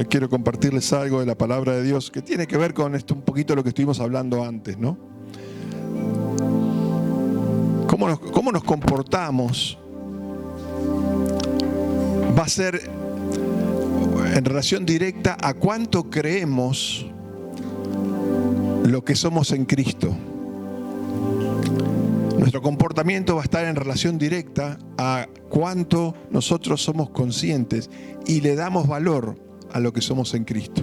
quiero compartirles algo de la palabra de Dios que tiene que ver con esto, un poquito lo que estuvimos hablando antes, ¿no? ¿Cómo nos comportamos? Va a ser en relación directa a cuánto creemos lo que somos en Cristo. Nuestro comportamiento va a estar en relación directa a cuánto nosotros somos conscientes y le damos valor a lo que somos en Cristo.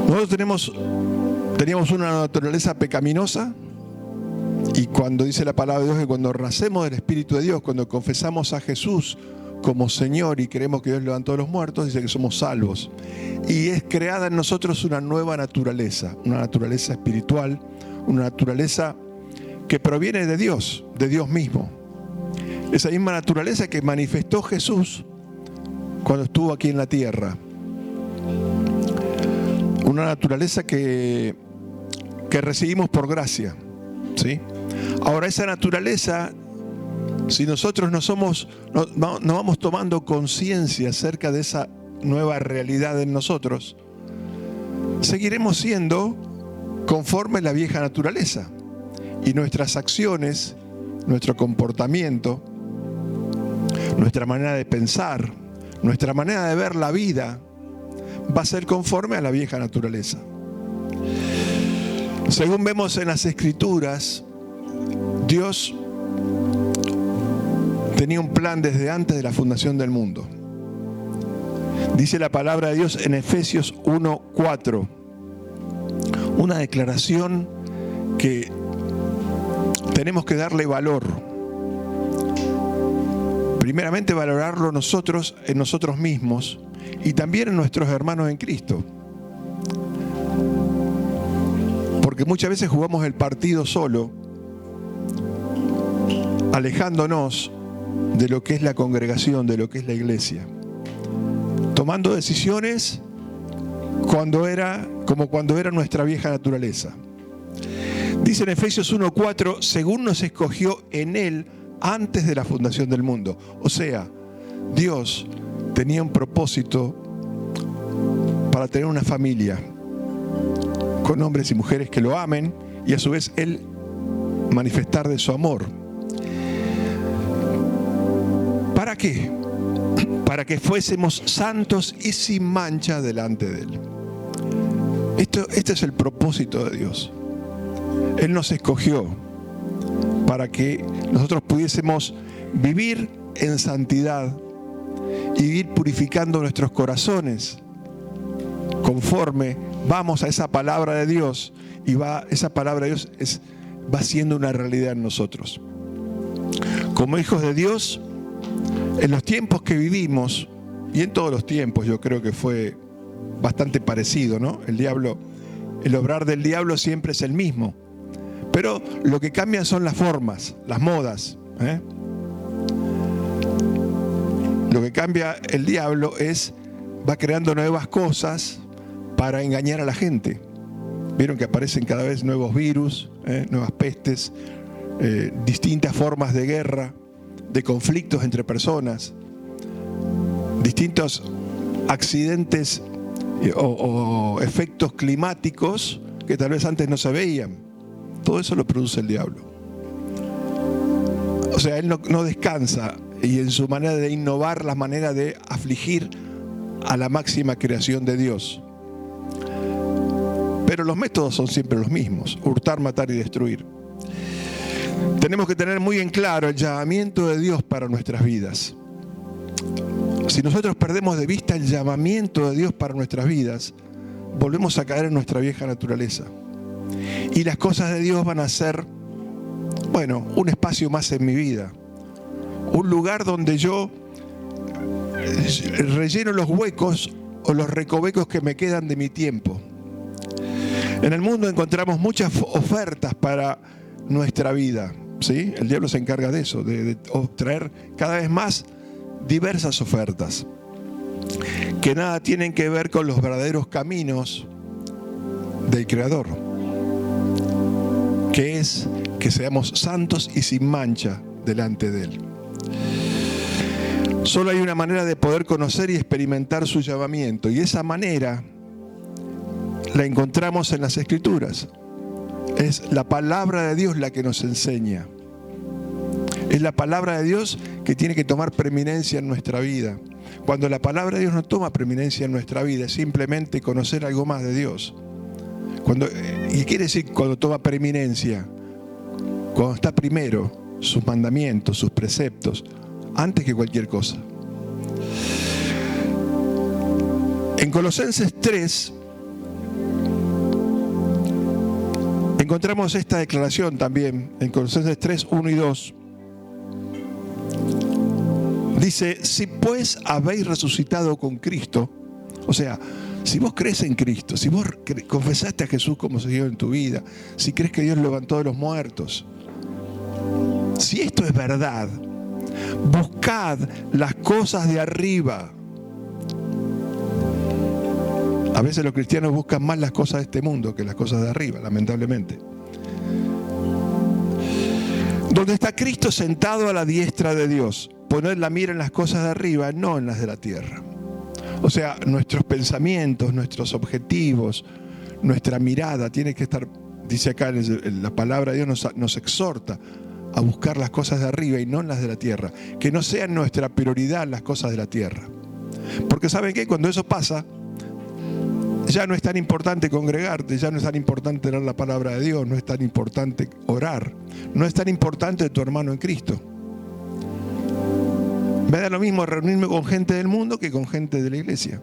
Nosotros teníamos una naturaleza pecaminosa, y cuando dice la palabra de Dios que cuando nacemos del Espíritu de Dios, cuando confesamos a Jesús como Señor y creemos que Dios levantó a los muertos, dice que somos salvos. Y es creada en nosotros una nueva naturaleza, una naturaleza espiritual, una naturaleza que proviene de Dios mismo. Esa misma naturaleza que manifestó Jesús cuando estuvo aquí en la tierra. Una naturaleza que recibimos por gracia, ¿sí? Ahora, esa naturaleza, si nosotros no vamos tomando conciencia acerca de esa nueva realidad en nosotros, seguiremos siendo conforme a la vieja naturaleza. Y nuestras acciones, nuestro comportamiento, nuestra manera de pensar, nuestra manera de ver la vida, va a ser conforme a la vieja naturaleza. Según vemos en las Escrituras, Dios tenía un plan desde antes de la fundación del mundo. Dice la palabra de Dios en Efesios 1:4, una declaración que tenemos que darle valor. Primeramente, valorarlo nosotros en nosotros mismos y también en nuestros hermanos en Cristo. Porque muchas veces jugamos el partido solo, alejándonos de lo que es la congregación, de lo que es la iglesia. Tomando decisiones cuando era nuestra vieja naturaleza. Dice en Efesios 1:4, según nos escogió en Él antes de la fundación del mundo. O sea, Dios tenía un propósito para tener una familia con hombres y mujeres que lo amen y a su vez Él manifestar de su amor. ¿Para qué? Para que fuésemos santos y sin mancha delante de Él. Este es el propósito de Dios. Él nos escogió para que nosotros pudiésemos vivir en santidad y vivir purificando nuestros corazones conforme vamos a esa palabra de Dios y esa palabra de Dios va siendo una realidad en nosotros. Como hijos de Dios, en los tiempos que vivimos, y en todos los tiempos yo creo que fue bastante parecido, ¿no? El obrar del diablo siempre es el mismo. Pero lo que cambia son las formas, las modas, ¿eh? Lo que cambia el diablo va creando nuevas cosas para engañar a la gente. Vieron que aparecen cada vez nuevos virus, nuevas pestes, distintas formas de guerra, de conflictos entre personas, distintos accidentes o efectos climáticos que tal vez antes no se veían. Todo eso lo produce el diablo. O sea, él no descansa y en su manera de innovar la manera de afligir a la máxima creación de Dios. Pero los métodos son siempre los mismos: hurtar, matar y destruir. Tenemos que tener muy en claro el llamamiento de Dios para nuestras vidas. Si nosotros perdemos de vista el llamamiento de Dios para nuestras vidas, volvemos a caer en nuestra vieja naturaleza. Y las cosas de Dios van a ser, un espacio más en mi vida. Un lugar donde yo relleno los huecos o los recovecos que me quedan de mi tiempo. En el mundo encontramos muchas ofertas para nuestra vida, ¿sí? El diablo se encarga de eso, de traer cada vez más diversas ofertas que nada tienen que ver con los verdaderos caminos del Creador, que es que seamos santos y sin mancha delante de Él. Solo hay una manera de poder conocer y experimentar su llamamiento, y esa manera la encontramos en las Escrituras. Es la palabra de Dios la que nos enseña. Es la palabra de Dios que tiene que tomar preeminencia en nuestra vida. Cuando la palabra de Dios no toma preeminencia en nuestra vida, es simplemente conocer algo más de Dios. ¿Y quiere decir cuando toma preeminencia? Cuando está primero sus mandamientos, sus preceptos, antes que cualquier cosa. En Colosenses 3 encontramos esta declaración también, en Colosenses 3, 1 y 2. Dice, si pues habéis resucitado con Cristo, o sea, si vos crees en Cristo, si vos confesaste a Jesús como Señor en tu vida, si crees que Dios levantó de los muertos, si esto es verdad, buscad las cosas de arriba. A veces los cristianos buscan más las cosas de este mundo que las cosas de arriba, lamentablemente. Donde está Cristo sentado a la diestra de Dios. Poner la mira en las cosas de arriba, no en las de la tierra. O sea, nuestros pensamientos, nuestros objetivos, nuestra mirada tiene que estar, dice acá la palabra de Dios nos exhorta a buscar las cosas de arriba y no en las de la tierra. Que no sean nuestra prioridad las cosas de la tierra. Porque ¿saben qué? Cuando eso pasa, ya no es tan importante congregarte, ya no es tan importante leer la palabra de Dios, no es tan importante orar, no es tan importante tu hermano en Cristo. Me da lo mismo reunirme con gente del mundo que con gente de la iglesia.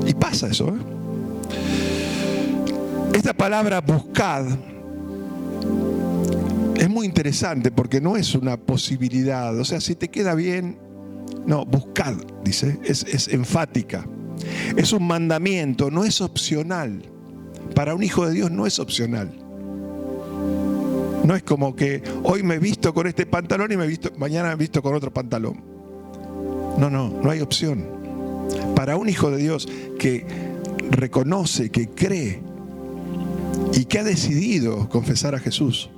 Y pasa eso, ¿eh? Esta palabra buscad es muy interesante porque no es una posibilidad. O sea, si te queda bien, no, buscad, dice, es enfática. Es un mandamiento, no es opcional. Para un hijo de Dios no es opcional. No es como que hoy me he visto con este pantalón y mañana me he visto con otro pantalón. No hay opción. Para un hijo de Dios que reconoce, que cree y que ha decidido confesar a Jesús,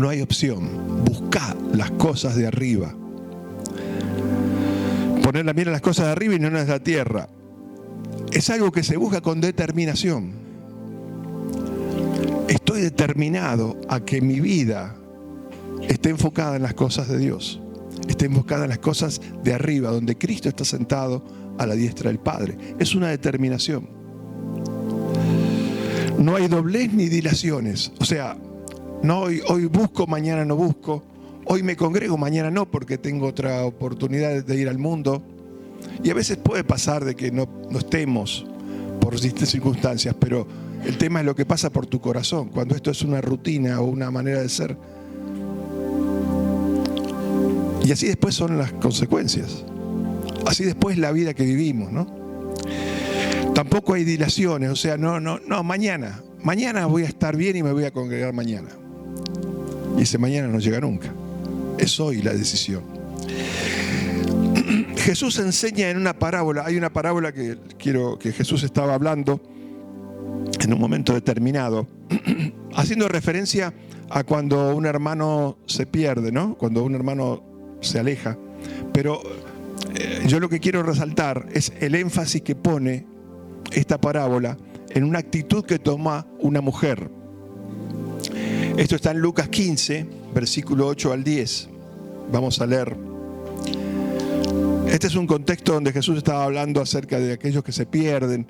no hay opción. Buscad las cosas de arriba. Poner la mira en las cosas de arriba y no en las de la tierra. Es algo que se busca con determinación. Estoy determinado a que mi vida esté enfocada en las cosas de Dios, esté enfocada en las cosas de arriba, donde Cristo está sentado a la diestra del Padre. Es una determinación. No hay doblez ni dilaciones. O sea, no hoy busco, mañana no busco. Hoy me congrego, mañana no, porque tengo otra oportunidad de ir al mundo. Y a veces puede pasar de que no estemos por distintas circunstancias, pero el tema es lo que pasa por tu corazón, cuando esto es una rutina o una manera de ser. Y así después son las consecuencias. Así después la vida que vivimos, ¿no? Tampoco hay dilaciones, o sea, no, mañana voy a estar bien y me voy a congregar mañana. Y ese mañana no llega nunca. Es hoy la decisión. Jesús enseña en una parábola, hay una parábola que Jesús estaba hablando en un momento determinado, haciendo referencia a cuando un hermano se pierde, ¿no? Cuando un hermano se aleja. Pero yo lo que quiero resaltar es el énfasis que pone esta parábola en una actitud que toma una mujer. Esto está en Lucas 15, versículo 8 al 10. Vamos a leer. Este es un contexto donde Jesús estaba hablando acerca de aquellos que se pierden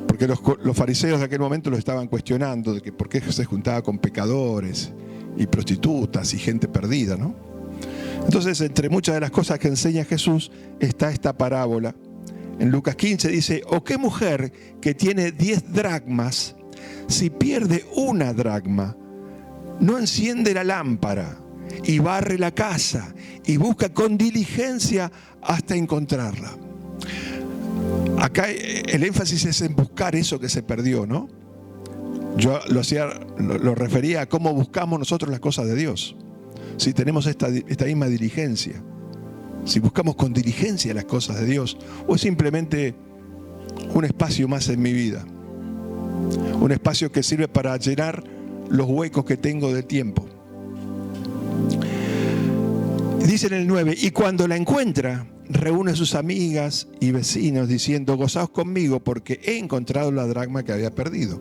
porque los fariseos de aquel momento lo estaban cuestionando de que por qué se juntaba con pecadores y prostitutas y gente perdida, ¿no? Entonces, entre muchas de las cosas que enseña Jesús está esta parábola. En Lucas 15 dice, ¿o qué mujer que tiene 10 dracmas, si pierde una dracma, no enciende la lámpara y barre la casa y busca con diligencia hasta encontrarla? Acá el énfasis es en buscar eso que se perdió, ¿no? Yo lo refería a cómo buscamos nosotros las cosas de Dios. Si tenemos esta misma diligencia, si buscamos con diligencia las cosas de Dios, o es simplemente un espacio más en mi vida, un espacio que sirve para llenar los huecos que tengo de tiempo. Dice en el 9, y cuando la encuentra, reúne a sus amigas y vecinos diciendo, gozaos conmigo porque he encontrado la dracma que había perdido.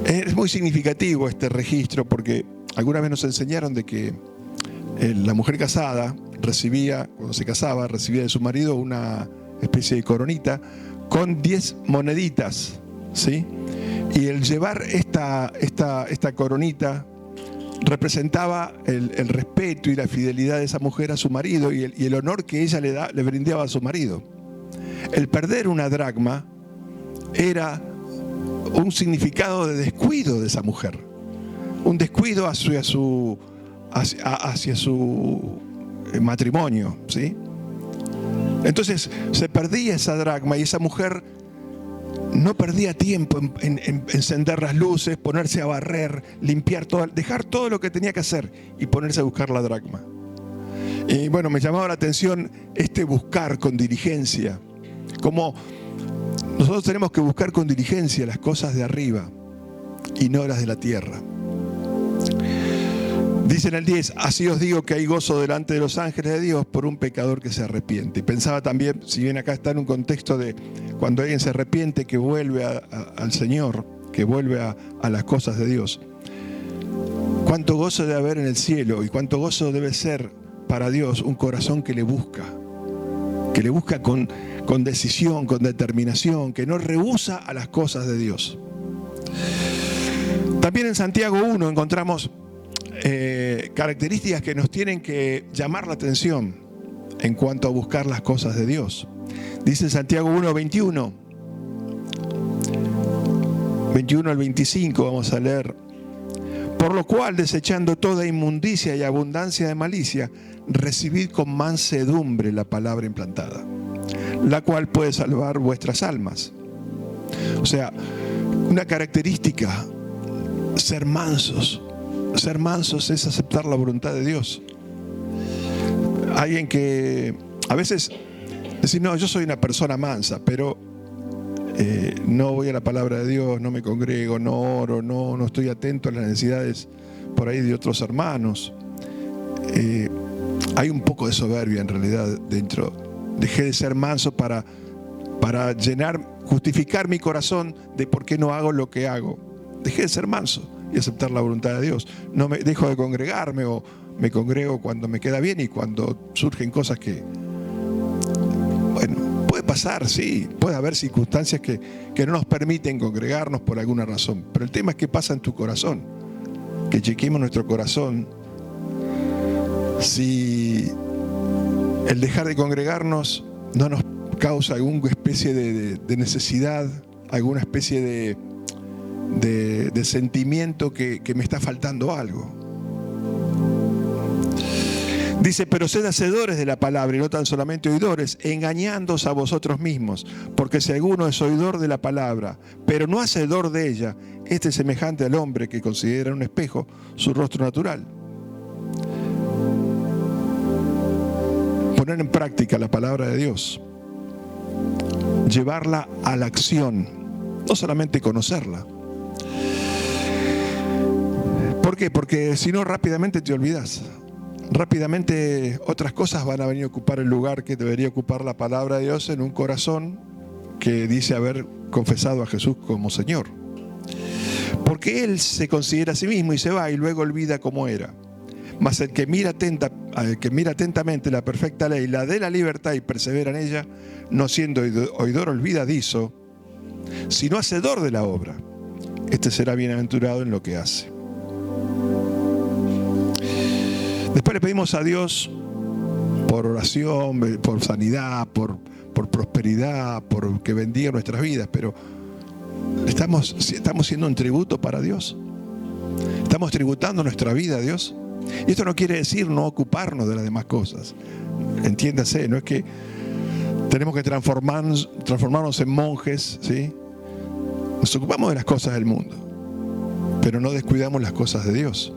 Es muy significativo este registro porque alguna vez nos enseñaron de que la mujer casada recibía, cuando se casaba, recibía de su marido una especie de coronita con 10 moneditas, ¿sí? Y el llevar esta coronita representaba el respeto y la fidelidad de esa mujer a su marido y el honor que ella le brindaba a su marido. El perder una dracma era un significado de descuido de esa mujer, un descuido hacia su matrimonio, ¿sí? Entonces se perdía esa dracma y esa mujer no perdía tiempo en encender las luces, ponerse a barrer, limpiar todo, dejar todo lo que tenía que hacer y ponerse a buscar la dracma. Y bueno, me llamaba la atención este buscar con diligencia, como nosotros tenemos que buscar con diligencia las cosas de arriba y no las de la tierra. Dice en el 10, así os digo que hay gozo delante de los ángeles de Dios por un pecador que se arrepiente. Y pensaba también, si bien acá está en un contexto de cuando alguien se arrepiente, que vuelve al Señor, que vuelve a las cosas de Dios. Cuánto gozo debe haber en el cielo y cuánto gozo debe ser para Dios un corazón que le busca con decisión, con determinación, que no rehúsa a las cosas de Dios. También en Santiago 1 encontramos características que nos tienen que llamar la atención en cuanto a buscar las cosas de Dios. Dice en Santiago 1, 21 al 25, vamos a leer. Por lo cual, desechando toda inmundicia y abundancia de malicia, recibid con mansedumbre la palabra implantada, la cual puede salvar vuestras almas. O sea, una característica, ser mansos. Ser mansos es aceptar la voluntad de Dios. Alguien que a veces decir, no, yo soy una persona mansa, pero no voy a la palabra de Dios, no me congrego, no oro, no estoy atento a las necesidades por ahí de otros hermanos. Hay un poco de soberbia en realidad dentro. Dejé de ser manso para justificar mi corazón de por qué no hago lo que hago. Dejé de ser manso y aceptar la voluntad de Dios. No me dejo de congregarme o me congrego cuando me queda bien y cuando surgen cosas que, bueno, puede pasar, sí, puede haber circunstancias que no nos permiten congregarnos por alguna razón. Pero el tema es qué pasa en tu corazón, que chequemos nuestro corazón. Si el dejar de congregarnos no nos causa alguna especie de necesidad, alguna especie de sentimiento que me está faltando algo. Dice, pero sed hacedores de la palabra y no tan solamente oidores, engañándoos a vosotros mismos, porque si alguno es oidor de la palabra, pero no hacedor de ella, este es semejante al hombre que considera en un espejo su rostro natural. Poner en práctica la palabra de Dios, llevarla a la acción, no solamente conocerla. ¿Por qué? Porque si no, rápidamente te olvidas. Rápidamente otras cosas van a venir a ocupar el lugar que debería ocupar la palabra de Dios en un corazón que dice haber confesado a Jesús como Señor. Porque Él se considera a sí mismo y se va y luego olvida cómo era. Mas el que mira atentamente la perfecta ley, la de la libertad y persevera en ella, no siendo oidor olvidadizo, sino hacedor de la obra, este será bienaventurado en lo que hace. Después le pedimos a Dios por oración, por sanidad, por prosperidad, por que bendiga nuestras vidas, pero estamos siendo un tributo para Dios. Estamos tributando nuestra vida a Dios. Y esto no quiere decir no ocuparnos de las demás cosas. Entiéndase, no es que tenemos que transformarnos en monjes, ¿sí? Nos ocupamos de las cosas del mundo, pero no descuidamos las cosas de Dios.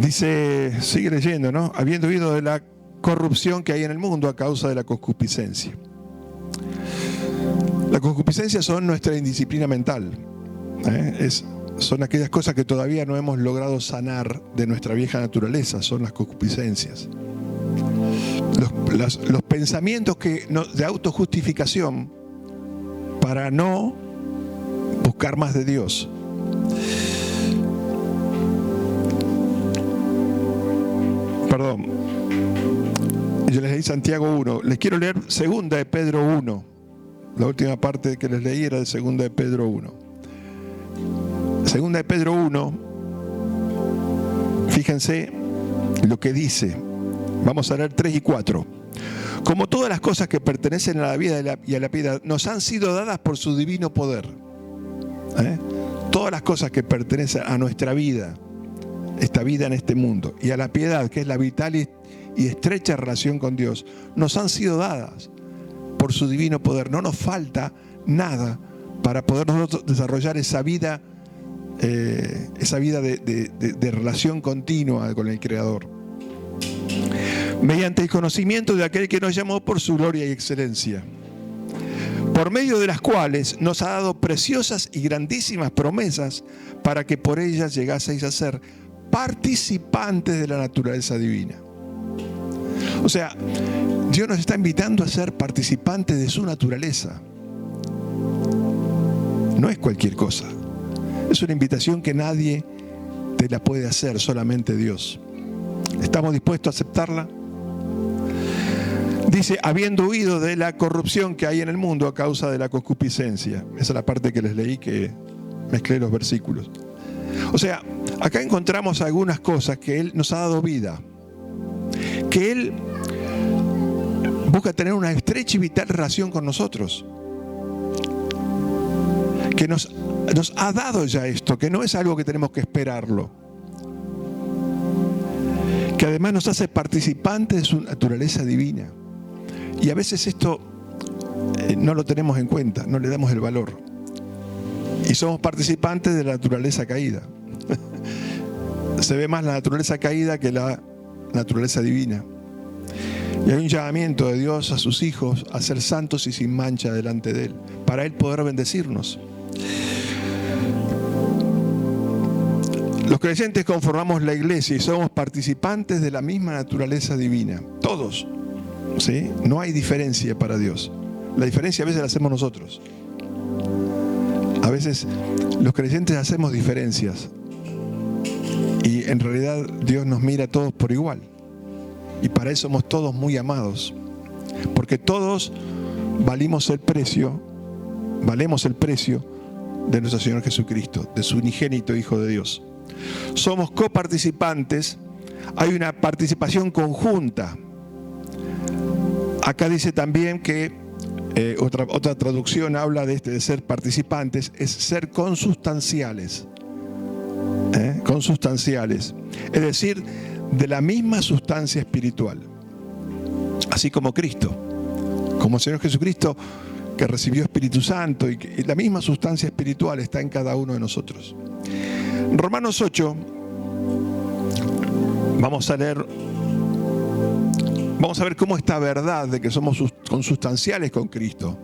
Dice, sigue leyendo, ¿no? Habiendo oído de la corrupción que hay en el mundo a causa de la concupiscencia. La concupiscencia son nuestra indisciplina mental. Es son aquellas cosas que todavía no hemos logrado sanar de nuestra vieja naturaleza, son las concupiscencias. Los pensamientos de autojustificación para no buscar más de Dios. Perdón, yo les leí Santiago 1, les quiero leer 2 de Pedro 1. La última parte que les leí era de 2 de Pedro 1. 2 de Pedro 1, fíjense lo que dice. Vamos a leer 3 y 4. Como todas las cosas que pertenecen a la vida y a la piedad nos han sido dadas por su divino poder. Todas las cosas que pertenecen a nuestra vida, esta vida en este mundo, y a la piedad, que es la vital y estrecha relación con Dios, nos han sido dadas por su divino poder. No nos falta nada para poder nosotros desarrollar esa vida de relación continua con el Creador, mediante el conocimiento de aquel que nos llamó por su gloria y excelencia, por medio de las cuales nos ha dado preciosas y grandísimas promesas para que por ellas llegaseis a ser participantes de la naturaleza divina. O sea, Dios nos está invitando a ser participantes de su naturaleza. No es cualquier cosa. Es una invitación que nadie te la puede hacer, solamente Dios. ¿Estamos dispuestos a aceptarla? Dice, habiendo huido de la corrupción que hay en el mundo a causa de la concupiscencia. Esa es la parte que les leí, que mezclé los versículos. O sea, acá encontramos algunas cosas que Él nos ha dado vida. Que Él busca tener una estrecha y vital relación con nosotros. Que nos ha dado ya esto, que no es algo que tenemos que esperarlo. Que además nos hace participantes de su naturaleza divina. Y a veces esto no lo tenemos en cuenta, no le damos el valor. Y somos participantes de la naturaleza caída. Se ve más la naturaleza caída que la naturaleza divina. Y hay un llamamiento de Dios a sus hijos a ser santos y sin mancha delante de Él, para Él poder bendecirnos. Los creyentes conformamos la iglesia y somos participantes de la misma naturaleza divina. Todos. ¿Sí? No hay diferencia para Dios. La diferencia a veces la hacemos nosotros. A veces los creyentes hacemos diferencias. Y en realidad Dios nos mira a todos por igual. Y para eso somos todos muy amados. Porque todos valemos el precio de nuestro Señor Jesucristo, de su unigénito Hijo de Dios. Somos coparticipantes, hay una participación conjunta. Acá dice también que otra traducción habla de ser participantes, es ser consustanciales. Consustanciales, es decir, de la misma sustancia espiritual. Así como Cristo, como el Señor Jesucristo, que recibió Espíritu Santo, y que la misma sustancia espiritual está en cada uno de nosotros. Romanos 8, vamos a ver cómo esta verdad de que somos consustanciales con Cristo,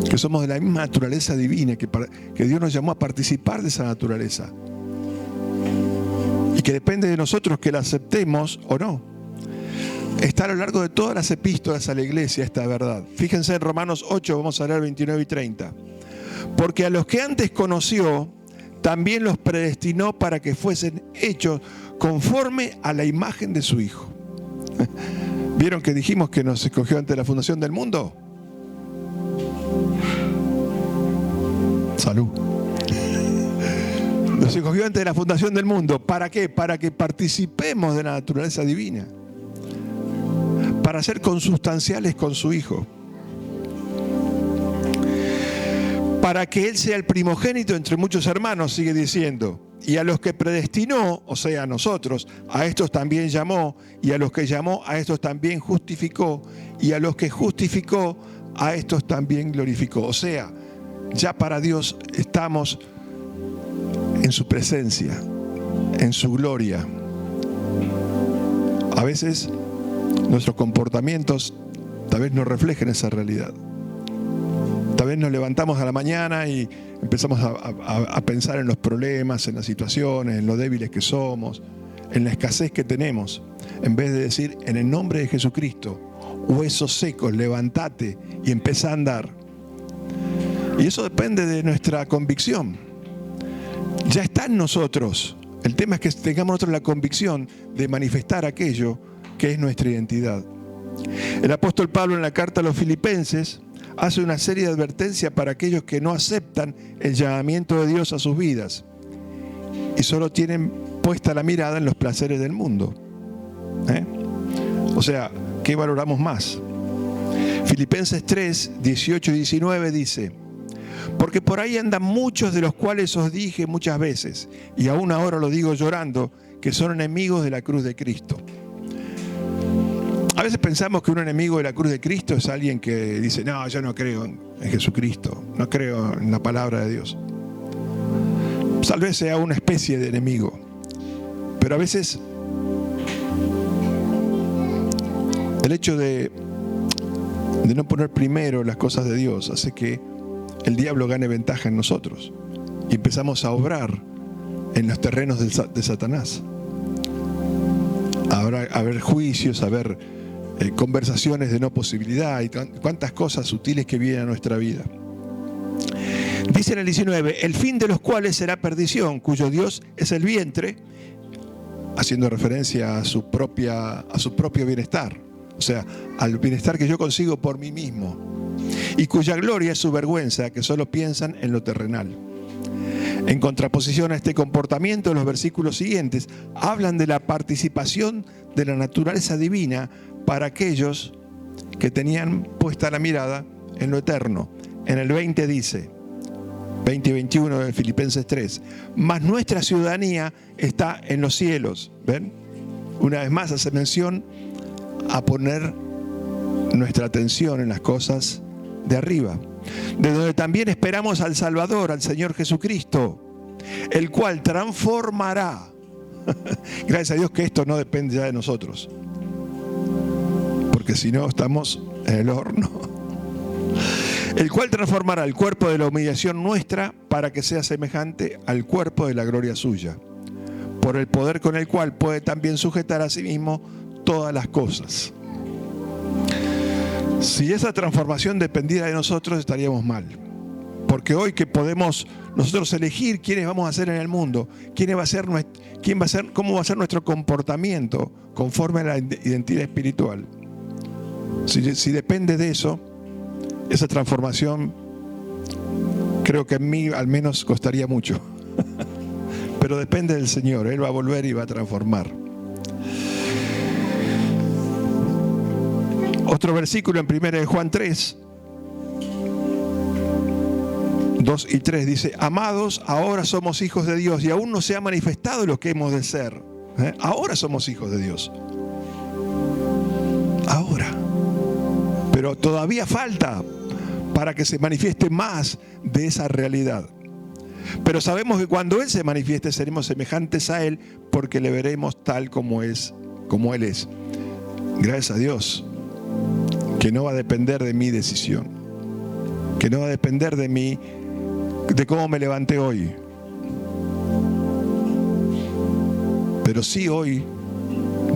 que somos de la misma naturaleza divina, que Dios nos llamó a participar de esa naturaleza, y que depende de nosotros que la aceptemos o no. Está a lo largo de todas las epístolas a la iglesia esta verdad. Fíjense en Romanos 8, vamos a leer 29 y 30. Porque a los que antes conoció, también los predestinó para que fuesen hechos conforme a la imagen de su Hijo. ¿Vieron que dijimos que nos escogió antes de la fundación del mundo? Salud. Nos escogió antes de la fundación del mundo. ¿Para qué? Para que participemos de la naturaleza divina. Para ser consustanciales con su Hijo. Para que Él sea el primogénito entre muchos hermanos, sigue diciendo. Y a los que predestinó, o sea, a nosotros, a estos también llamó. Y a los que llamó, a estos también justificó. Y a los que justificó, a estos también glorificó. O sea, ya para Dios estamos en su presencia, en su gloria. A veces nuestros comportamientos tal vez no reflejen esa realidad. Tal veces nos levantamos a la mañana y empezamos a pensar en los problemas, en las situaciones, en lo débiles que somos, en la escasez que tenemos, en vez de decir, en el nombre de Jesucristo, huesos secos, levántate y empieza a andar. Y eso depende de nuestra convicción. Ya está en nosotros. El tema es que tengamos nosotros la convicción de manifestar aquello que es nuestra identidad. El apóstol Pablo, en la carta a los Filipenses, hace una serie de advertencias para aquellos que no aceptan el llamamiento de Dios a sus vidas y solo tienen puesta la mirada en los placeres del mundo. O sea, ¿qué valoramos más? Filipenses 3, 18 y 19 dice: porque por ahí andan muchos de los cuales os dije muchas veces, y aún ahora lo digo llorando, que son enemigos de la cruz de Cristo. A veces pensamos que un enemigo de la cruz de Cristo es alguien que dice, no, yo no creo en Jesucristo, no creo en la palabra de Dios. Tal vez sea una especie de enemigo, pero a veces el hecho de no poner primero las cosas de Dios hace que el diablo gane ventaja en nosotros y empezamos a obrar en los terrenos de Satanás. A ver juicios, a ver conversaciones de no posibilidad y cuántas cosas sutiles que vienen a nuestra vida. Dice en el 19, el fin de los cuales será perdición, cuyo Dios es el vientre, haciendo referencia a su propio bienestar, o sea, al bienestar que yo consigo por mí mismo, y cuya gloria es su vergüenza, que solo piensan en lo terrenal. En contraposición a este comportamiento, los versículos siguientes hablan de la participación de la naturaleza divina para aquellos que tenían puesta la mirada en lo eterno. En el 20 dice, 20 y 21 de Filipenses 3, mas nuestra ciudadanía está en los cielos. ¿Ven? Una vez más hace mención a poner nuestra atención en las cosas de arriba, de donde también esperamos al Salvador, al Señor Jesucristo, el cual transformará. Gracias a Dios que esto no depende ya de nosotros, porque si no estamos en el horno. El cual transformará el cuerpo de la humillación nuestra para que sea semejante al cuerpo de la gloria suya, por el poder con el cual puede también sujetar a sí mismo todas las cosas. Si esa transformación dependiera de nosotros, estaríamos mal. Porque hoy que podemos nosotros elegir quiénes vamos a ser en el mundo, cómo va a ser nuestro comportamiento conforme a la identidad espiritual. Si depende de eso, esa transformación creo que en mí al menos costaría mucho. Pero depende del Señor, Él va a volver y va a transformar. Otro versículo en 1 de Juan 3, 2 y 3 dice: amados, ahora somos hijos de Dios y aún no se ha manifestado lo que hemos de ser. Ahora somos hijos de Dios. Ahora. Pero todavía falta para que se manifieste más de esa realidad. Pero sabemos que cuando Él se manifieste seremos semejantes a Él, porque le veremos tal como Él es. Gracias a Dios, que no va a depender de mi decisión, que no va a depender de cómo me levanté hoy. Pero sí hoy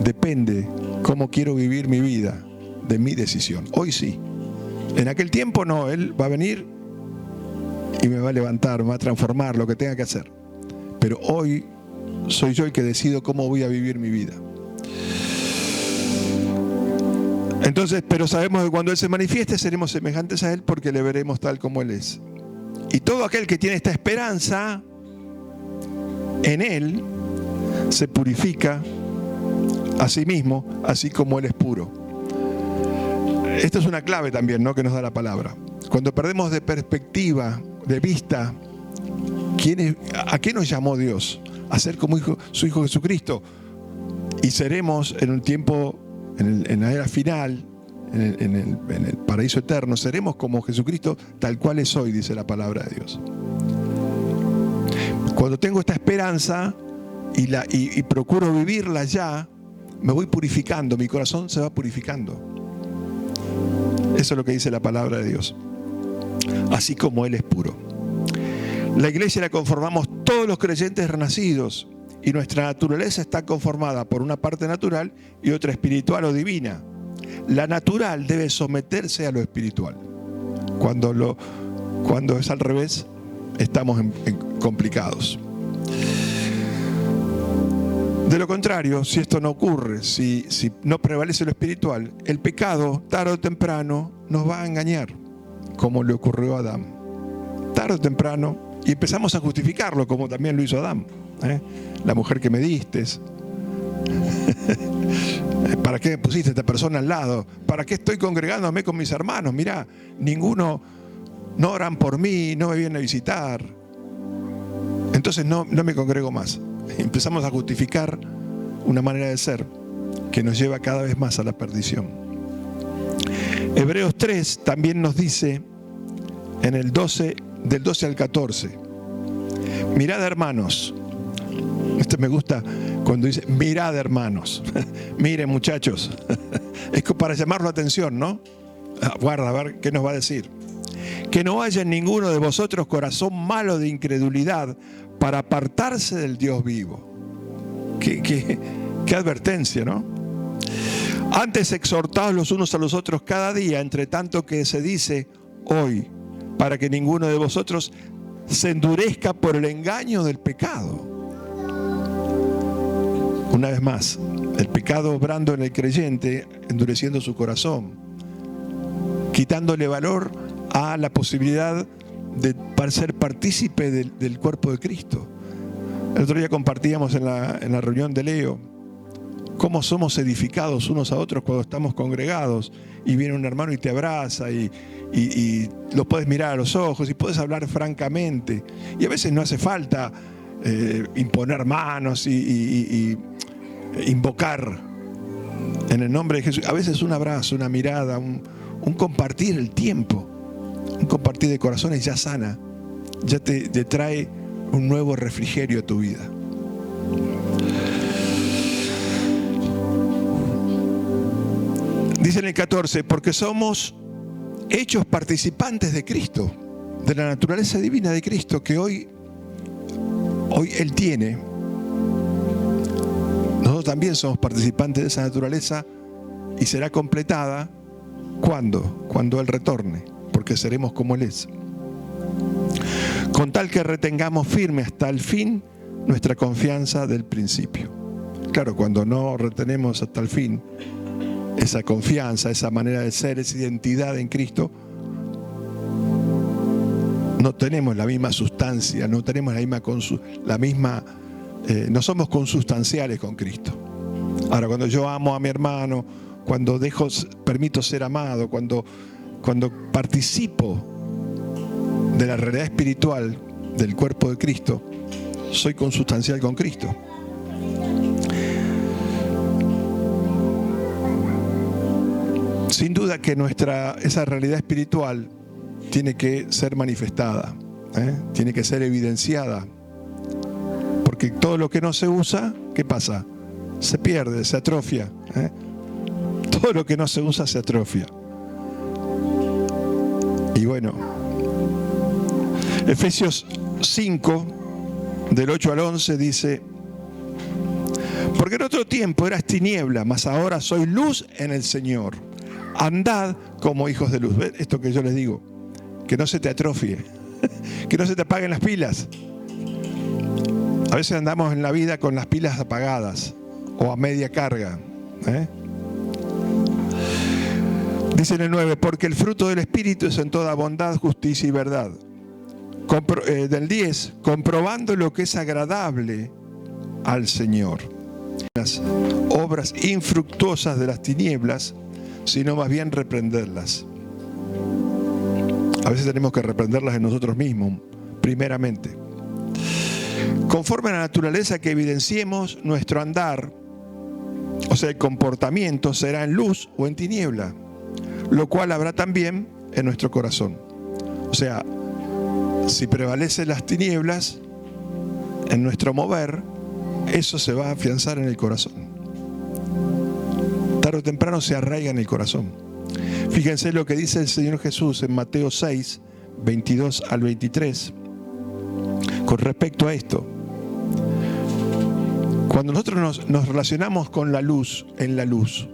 depende cómo quiero vivir mi vida, de mi decisión. Hoy sí. En aquel tiempo no, Él va a venir y me va a levantar, me va a transformar, lo que tenga que hacer. Pero hoy soy yo el que decido cómo voy a vivir mi vida. Entonces, pero sabemos que cuando Él se manifieste seremos semejantes a Él, porque le veremos tal como Él es. Y todo aquel que tiene esta esperanza en Él se purifica a sí mismo, así como Él es puro. Esto es una clave también, ¿no?, que nos da la palabra. Cuando perdemos de perspectiva, de vista, ¿a qué nos llamó Dios? A ser como su Hijo Jesucristo. Y seremos en un tiempo, en la era final, en el paraíso eterno, seremos como Jesucristo tal cual es hoy, dice la palabra de Dios. Cuando tengo esta esperanza y procuro vivirla ya, me voy purificando, mi corazón se va purificando. Eso es lo que dice la palabra de Dios. así como Él es puro. La iglesia la conformamos todos los creyentes renacidos y nuestra naturaleza está conformada por una parte natural y otra espiritual o divina. La natural debe someterse a lo espiritual. Cuando es al revés, estamos complicados. De lo contrario, si esto no ocurre, si no prevalece lo espiritual, el pecado, tarde o temprano, nos va a engañar, como le ocurrió a Adán. Tarde o temprano, y empezamos a justificarlo, como también lo hizo Adán. La mujer que me diste, ¿para qué me pusiste esta persona al lado? ¿Para qué estoy congregándome con mis hermanos? Mirá, ninguno, no oran por mí, no me vienen a visitar. Entonces no me congrego más. Empezamos a justificar una manera de ser que nos lleva cada vez más a la perdición. Hebreos 3 también nos dice, en el 12, del 12 al 14, mirad hermanos, esto me gusta cuando dice mirad hermanos, miren muchachos, es para llamar la atención, ¿no? Guarda, a ver qué nos va a decir. Que no haya en ninguno de vosotros corazón malo de incredulidad para apartarse del Dios vivo. Qué advertencia, ¿no? Antes exhortaos los unos a los otros cada día, entre tanto que se dice hoy, para que ninguno de vosotros se endurezca por el engaño del pecado. Una vez más, el pecado obrando en el creyente, endureciendo su corazón, quitándole valor a la posibilidad de ser partícipe del cuerpo de Cristo. El otro día compartíamos en la reunión de Leo cómo somos edificados unos a otros cuando estamos congregados y viene un hermano y te abraza y lo puedes mirar a los ojos y puedes hablar francamente. Y a veces no hace falta imponer manos y invocar en el nombre de Jesús. A veces un abrazo, una mirada, un compartir el tiempo, un compartir de corazones ya sana, ya te trae un nuevo refrigerio a tu vida. Dice en el 14, porque somos hechos participantes de Cristo, de la naturaleza divina de Cristo, que hoy Él tiene. Nosotros también somos participantes de esa naturaleza y será completada ¿cuándo? Cuando Él retorne, porque seremos como Él es. Con tal que retengamos firme hasta el fin nuestra confianza del principio. Claro, cuando no retenemos hasta el fin esa confianza, esa manera de ser, esa identidad en Cristo, no tenemos la misma sustancia, no tenemos la misma no somos consustanciales con Cristo. Ahora, cuando yo amo a mi hermano, cuando permito ser amado, cuando participo de la realidad espiritual del cuerpo de Cristo, soy consustancial con Cristo. Sin duda que esa realidad espiritual tiene que ser manifestada, tiene que ser evidenciada, porque todo lo que no se usa, ¿qué pasa? Se pierde, se atrofia. Todo lo que no se usa se atrofia. Y bueno, Efesios 5, del 8 al 11 dice: porque en otro tiempo eras tiniebla, mas ahora sois luz en el Señor. Andad como hijos de luz. ¿Ves esto que yo les digo? Que no se te atrofie, que no se te apaguen las pilas. A veces andamos en la vida con las pilas apagadas o a media carga. Dice en el 9, porque el fruto del Espíritu es en toda bondad, justicia y verdad. Del 10, comprobando lo que es agradable al Señor. Las obras infructuosas de las tinieblas, sino más bien reprenderlas. A veces tenemos que reprenderlas en nosotros mismos, primeramente. Conforme a la naturaleza que evidenciemos nuestro andar, o sea, el comportamiento será en luz o en tiniebla, lo cual habrá también en nuestro corazón. O sea, si prevalecen las tinieblas en nuestro mover, eso se va a afianzar en el corazón. Tarde o temprano se arraiga en el corazón. Fíjense lo que dice el Señor Jesús en Mateo 6, 22 al 23, con respecto a esto. Cuando nosotros nos relacionamos con la luz, en la luz,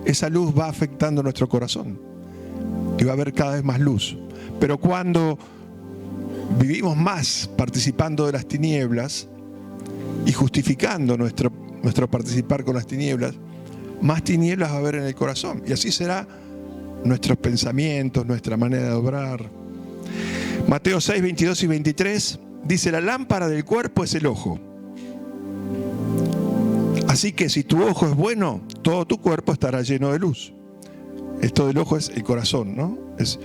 esa luz va afectando nuestro corazón y va a haber cada vez más luz. Pero cuando vivimos más participando de las tinieblas y justificando nuestro participar con las tinieblas, más tinieblas va a haber en el corazón. Y así será nuestros pensamientos, nuestra manera de obrar. Mateo 6, 22 y 23 dice: la lámpara del cuerpo es el ojo. Así que si tu ojo es bueno, todo tu cuerpo estará lleno de luz. Esto del ojo es el corazón, ¿no? Es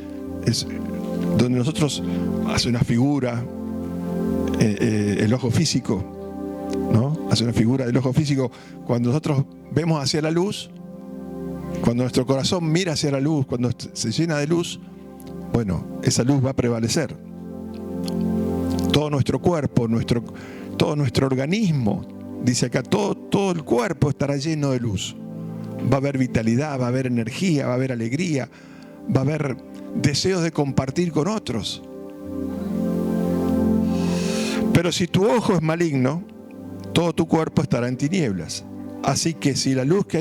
donde nosotros hace una figura, el ojo físico, ¿no? Hace una figura del ojo físico. Cuando nosotros vemos hacia la luz, cuando nuestro corazón mira hacia la luz, cuando se llena de luz, bueno, esa luz va a prevalecer. Todo nuestro cuerpo, todo nuestro organismo, dice acá, todo el cuerpo estará lleno de luz. Va a haber vitalidad, va a haber energía, va a haber alegría, va a haber deseos de compartir con otros. Pero si tu ojo es maligno, todo tu cuerpo estará en tinieblas. Así que si la luz que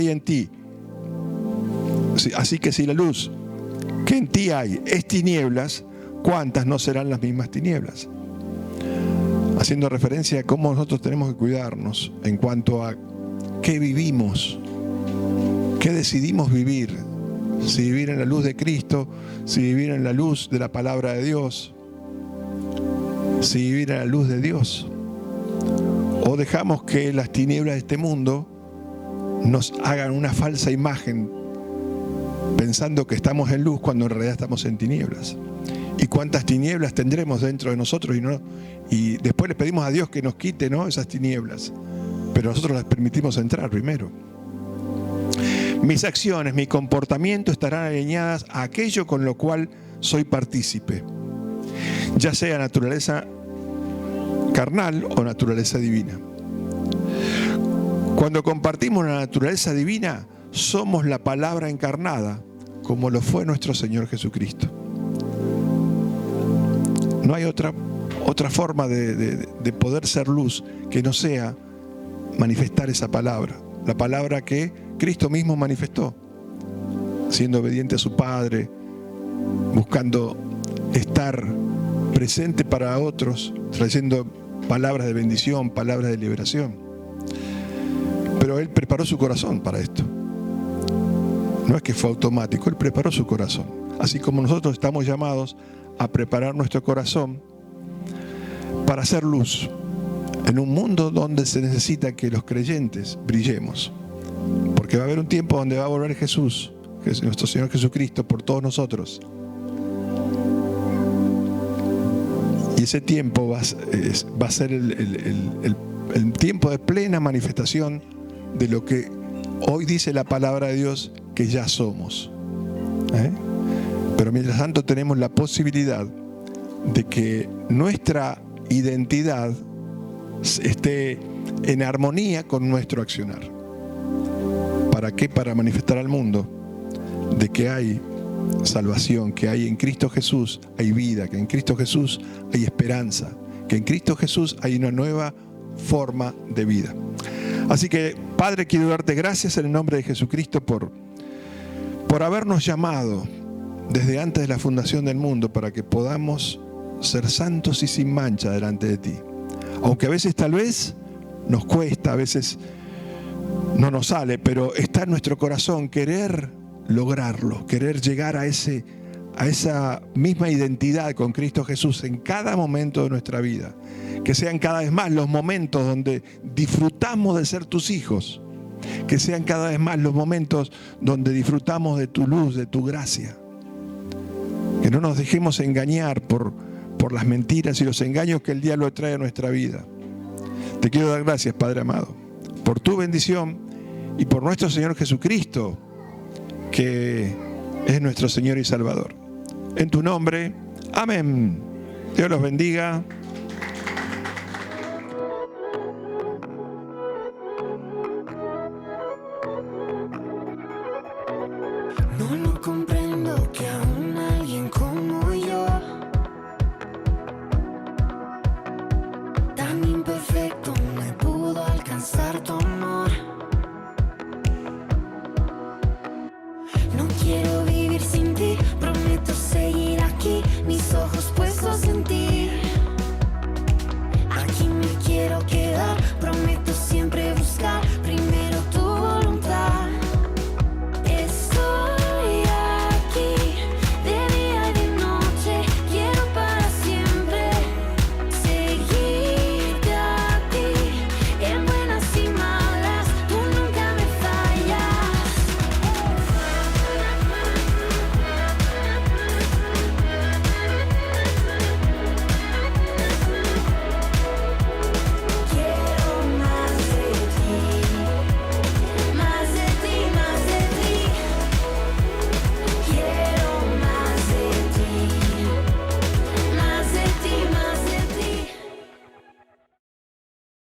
en ti hay es tinieblas, ¿cuántas no serán las mismas tinieblas? Haciendo referencia a cómo nosotros tenemos que cuidarnos en cuanto a qué vivimos, qué decidimos vivir. Si vivir en la luz de Cristo, si vivir en la luz de la palabra de Dios, si vivir en la luz de Dios. O dejamos que las tinieblas de este mundo nos hagan una falsa imagen, pensando que estamos en luz cuando en realidad estamos en tinieblas. ¿Y cuántas tinieblas tendremos dentro de nosotros? Y después le pedimos a Dios que nos quite, ¿no?, esas tinieblas. Pero nosotros las permitimos entrar primero. Mis acciones, mi comportamiento estarán alineadas a aquello con lo cual soy partícipe, ya sea naturaleza carnal o naturaleza divina. Cuando compartimos la naturaleza divina, somos la palabra encarnada, como lo fue nuestro Señor Jesucristo. No hay otra forma de poder ser luz que no sea manifestar esa palabra. La palabra que Cristo mismo manifestó, siendo obediente a su Padre, buscando estar presente para otros, trayendo palabras de bendición, palabras de liberación. Pero Él preparó su corazón para esto. No es que fue automático, Él preparó su corazón. Así como nosotros estamos llamados a preparar nuestro corazón para hacer luz en un mundo donde se necesita que los creyentes brillemos. Porque va a haber un tiempo donde va a volver Jesús, que es nuestro Señor Jesucristo, por todos nosotros. Y ese tiempo va a ser el tiempo de plena manifestación de lo que hoy dice la palabra de Dios que ya somos. Pero mientras tanto tenemos la posibilidad de que nuestra identidad esté en armonía con nuestro accionar. ¿Para qué? Para manifestar al mundo de que hay salvación, que hay en Cristo Jesús hay vida, que en Cristo Jesús hay esperanza, que en Cristo Jesús hay una nueva forma de vida. Así que, Padre, quiero darte gracias en el nombre de Jesucristo por habernos llamado desde antes de la fundación del mundo para que podamos ser santos y sin mancha delante de ti. Aunque a veces tal vez nos cuesta, a veces no nos sale, pero está en nuestro corazón querer lograrlo, querer llegar a esa misma identidad con Cristo Jesús en cada momento de nuestra vida. Que sean cada vez más los momentos donde disfrutamos de ser tus hijos. Que sean cada vez más los momentos donde disfrutamos de tu luz, de tu gracia. Que no nos dejemos engañar por las mentiras y los engaños que el diablo trae a nuestra vida. Te quiero dar gracias, Padre amado, por tu bendición y por nuestro Señor Jesucristo, que es nuestro Señor y Salvador. En tu nombre, amén. Dios los bendiga.